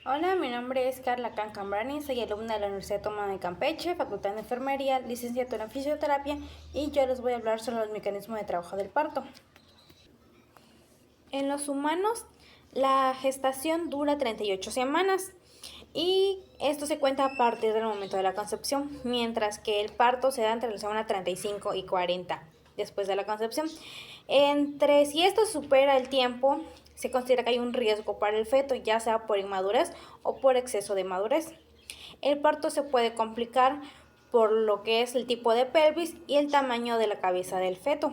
Hola, mi nombre es Carla Cancambrani, soy alumna de la Universidad Autónoma de Campeche, Facultad de Enfermería, licenciatura en Fisioterapia, y yo les voy a hablar sobre los mecanismos de trabajo del parto. En los humanos, la gestación dura 38 semanas y esto se cuenta a partir del momento de la concepción, mientras que el parto se da entre la semana 35 y 40 después de la concepción. Si esto supera el tiempo, se considera que hay un riesgo para el feto, ya sea por inmadurez o por exceso de madurez. El parto se puede complicar por lo que es el tipo de pelvis y el tamaño de la cabeza del feto.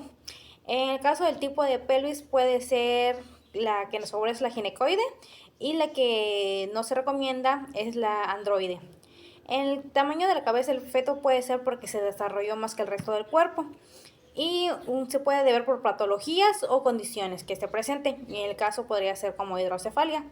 En el caso del tipo de pelvis puede ser la que nos favorece la ginecoide y la que no se recomienda es la androide. El tamaño de la cabeza del feto puede ser porque se desarrolló más que el resto del cuerpo y se puede deber por patologías o condiciones que esté presente. En el caso podría ser como hidrocefalia.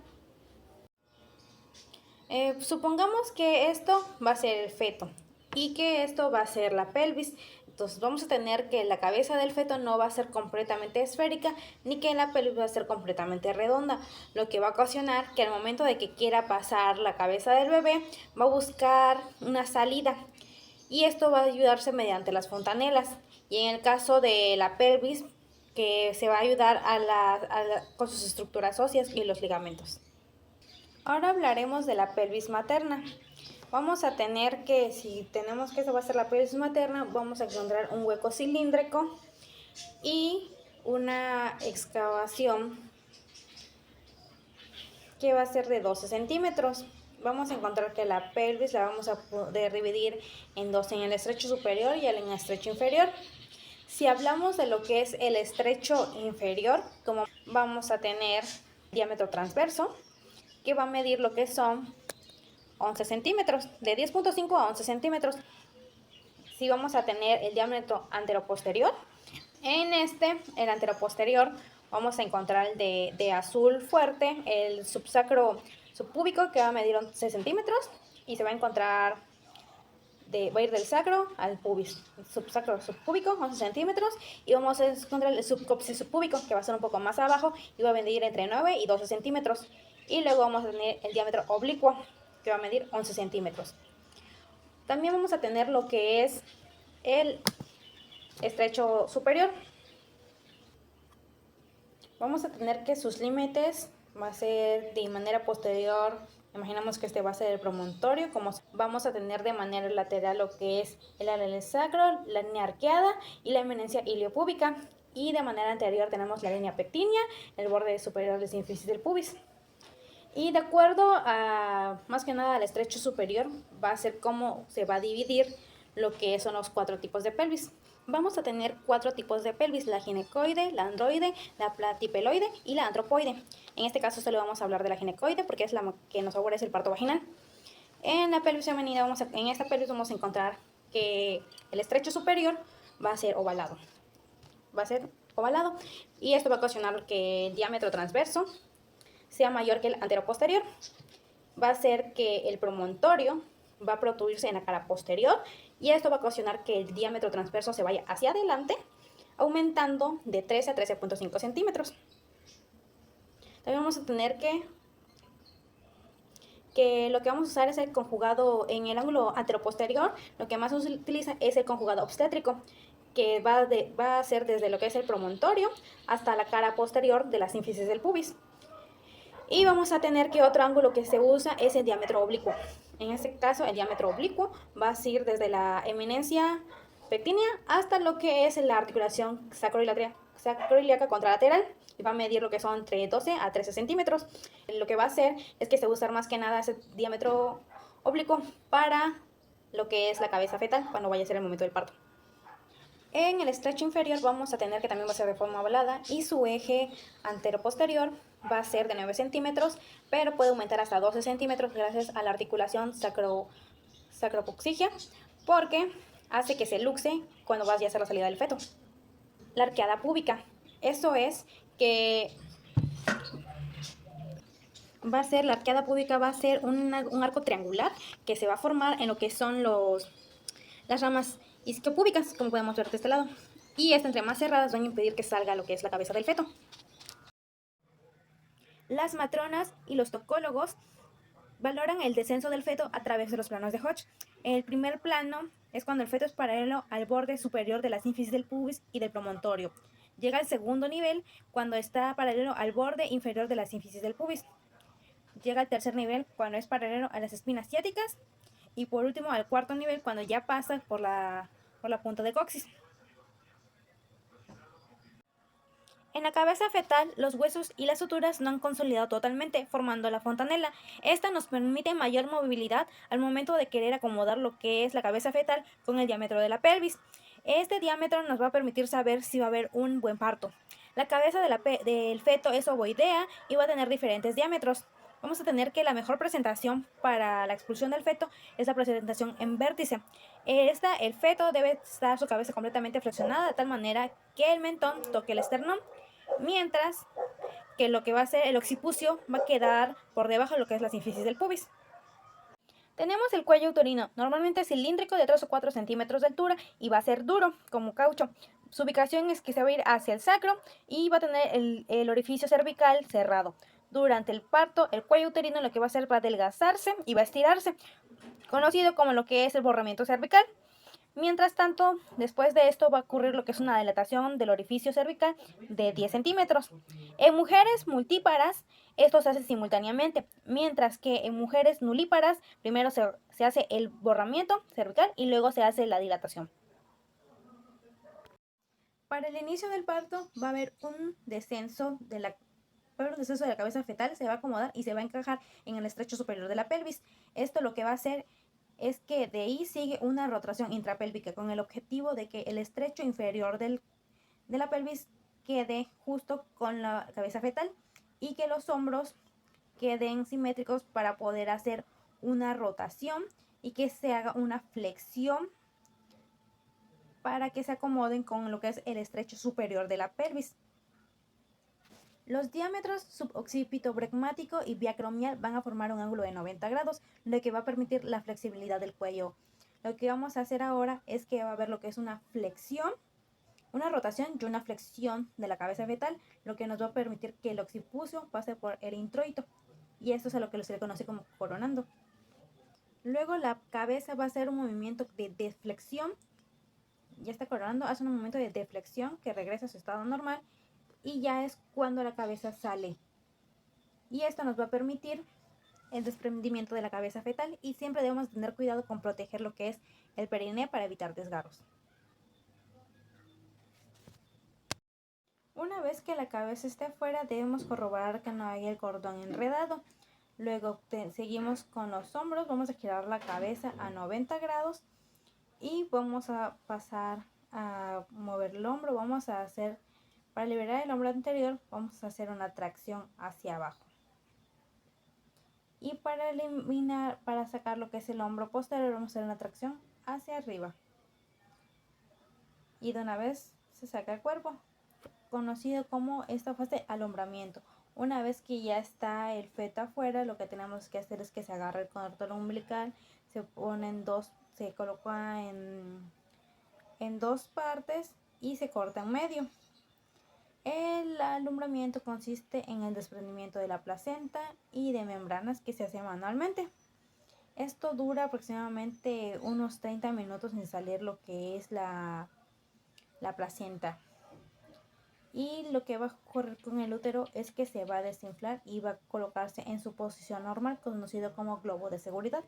Supongamos que esto va a ser el feto y que esto va a ser la pelvis. Entonces vamos a tener que la cabeza del feto no va a ser completamente esférica ni que la pelvis va a ser completamente redonda, lo que va a ocasionar que al momento de que quiera pasar la cabeza del bebé va a buscar una salida y esto va a ayudarse mediante las fontanelas. Y en el caso de la pelvis, que se va a ayudar con sus estructuras óseas y los ligamentos. Ahora hablaremos de la pelvis materna. Vamos a tener que, si tenemos que eso va a ser la pelvis materna, vamos a encontrar un hueco cilíndrico y una excavación que va a ser de 12 centímetros. Vamos a encontrar que la pelvis la vamos a poder dividir en dos, en el estrecho superior y en el estrecho inferior. Si hablamos de lo que es el estrecho inferior, como vamos a tener diámetro transverso, que va a medir lo que son 11 centímetros, de 10.5 a 11 centímetros. Si vamos a tener el diámetro anteroposterior, el anteroposterior, vamos a encontrar de azul fuerte el subsacro subpúbico, que va a medir 11 centímetros, y se va a encontrar va a ir del sacro al pubis, subsacro subpúbico 11 centímetros, y vamos a encontrar el subcópsis subpúbico, que va a ser un poco más abajo y va a medir entre 9 y 12 centímetros, y luego vamos a tener el diámetro oblicuo, que va a medir 11 centímetros. También vamos a tener lo que es el estrecho superior. Vamos a tener que sus límites va a ser de manera posterior. Imaginamos que este va a ser el promontorio, como vamos a tener de manera lateral lo que es el área del sacro, la línea arqueada y la eminencia iliopúbica. Y de manera anterior tenemos la línea pectínea, el borde superior del sínfisis del pubis. Y de acuerdo a, más que nada, al estrecho superior, va a ser cómo se va a dividir lo que son los 4 tipos de pelvis. Vamos a tener 4 tipos de pelvis: la ginecoide, la androide, la platipeloide y la antropoide. En este caso solo vamos a hablar de la ginecoide porque es la que nos favorece el parto vaginal. En la pelvis femenina, en esta pelvis vamos a encontrar que el estrecho superior va a ser ovalado. Va a ser ovalado y esto va a ocasionar que el diámetro transverso sea mayor que el anteroposterior. Va a hacer que el promontorio va a protruirse en la cara posterior y esto va a ocasionar que el diámetro transverso se vaya hacia adelante, aumentando de 13 a 13.5 centímetros. También vamos a tener que lo que vamos a usar es el conjugado en el ángulo anteroposterior. Lo que más se utiliza es el conjugado obstétrico, que va a ser desde lo que es el promontorio hasta la cara posterior de la sínfisis del pubis. Y vamos a tener que otro ángulo que se usa es el diámetro oblicuo. En este caso, el diámetro oblicuo va a ir desde la eminencia pectínea hasta lo que es la articulación sacroiliaca contralateral, y va a medir lo que son entre 12 a 13 centímetros. Lo que va a hacer es que se va a usar más que nada ese diámetro oblicuo para lo que es la cabeza fetal cuando vaya a ser el momento del parto. En el estrecho inferior vamos a tener que también va a ser de forma ovalada y su eje antero-posterior va a ser de 9 centímetros, pero puede aumentar hasta 12 centímetros gracias a la articulación sacropuxigia, porque hace que se luxe cuando vaya a hacer la salida del feto. La arqueada púbica, eso es que la arqueada púbica va a ser un arco triangular que se va a formar en lo que son las ramas isquiopúbicas, como podemos ver de este lado. Y estas, entre más cerradas, van a impedir que salga lo que es la cabeza del feto. Las matronas y los tocólogos Valoran el descenso del feto a través de los planos de Hodge. El primer plano es cuando el feto es paralelo al borde superior de la sínfisis del pubis y del promontorio. Llega al segundo nivel cuando está paralelo al borde inferior de la sínfisis del pubis. Llega al tercer nivel cuando es paralelo a las espinas ciáticas. Y por último al cuarto nivel cuando ya pasa por la punta de coxis. En la cabeza fetal, los huesos y las suturas no han consolidado totalmente, formando la fontanela. Esta nos permite mayor movilidad al momento de querer acomodar lo que es la cabeza fetal con el diámetro de la pelvis. Este diámetro nos va a permitir saber si va a haber un buen parto. La cabeza del feto es ovoidea y va a tener diferentes diámetros. Vamos a tener que la mejor presentación para la expulsión del feto es la presentación en vértice. El feto debe estar su cabeza completamente flexionada de tal manera que el mentón toque el esternón, mientras que lo que va a ser el occipucio va a quedar por debajo de lo que es la sínfisis del pubis. Tenemos el cuello uterino, normalmente cilíndrico de 3 o 4 centímetros de altura y va a ser duro, como caucho. Su ubicación es que se va a ir hacia el sacro y va a tener el orificio cervical cerrado. Durante el parto, el cuello uterino lo que va a hacer va a adelgazarse y va a estirarse, conocido como lo que es el borramiento cervical. Mientras tanto, después de esto va a ocurrir lo que es una dilatación del orificio cervical de 10 centímetros. En mujeres multíparas, esto se hace simultáneamente, mientras que en mujeres nulíparas, primero se hace el borramiento cervical y luego se hace la dilatación. Para el inicio del parto va a haber un descenso de la cabeza fetal, se va a acomodar y se va a encajar en el estrecho superior de la pelvis. Esto lo que va a hacer es que de ahí sigue una rotación intrapélvica con el objetivo de que el estrecho inferior de la pelvis quede justo con la cabeza fetal y que los hombros queden simétricos para poder hacer una rotación y que se haga una flexión para que se acomoden con lo que es el estrecho superior de la pelvis. Los diámetros suboccipitobregmático y biacromial van a formar un ángulo de 90 grados, lo que va a permitir la flexibilidad del cuello. Lo que vamos a hacer ahora es que va a haber lo que es una flexión, una rotación y una flexión de la cabeza fetal, lo que nos va a permitir que el occipucio pase por el introito. Y esto es a lo que se le conoce como coronando. Luego la cabeza va a hacer un movimiento de deflexión. Ya está coronando, hace un movimiento de deflexión que regresa a su estado normal. Y ya es cuando la cabeza sale. Y esto nos va a permitir el desprendimiento de la cabeza fetal y siempre debemos tener cuidado con proteger lo que es el perineo para evitar desgarros. Una vez que la cabeza esté afuera debemos corroborar que no haya el cordón enredado. Luego seguimos con los hombros, vamos a girar la cabeza a 90 grados y vamos a pasar a mover el hombro, para liberar el hombro anterior, vamos a hacer una tracción hacia abajo. Y para sacar lo que es el hombro posterior, vamos a hacer una tracción hacia arriba. Y de una vez se saca el cuerpo, conocido como esta fase de alumbramiento. Una vez que ya está el feto afuera, lo que tenemos que hacer es que se agarre el cordón umbilical, se coloca en dos partes y se corta en medio. El alumbramiento consiste en el desprendimiento de la placenta y de membranas que se hace manualmente. Esto dura aproximadamente unos 30 minutos en salir lo que es la placenta. Y lo que va a ocurrir con el útero es que se va a desinflar y va a colocarse en su posición normal, conocido como globo de seguridad.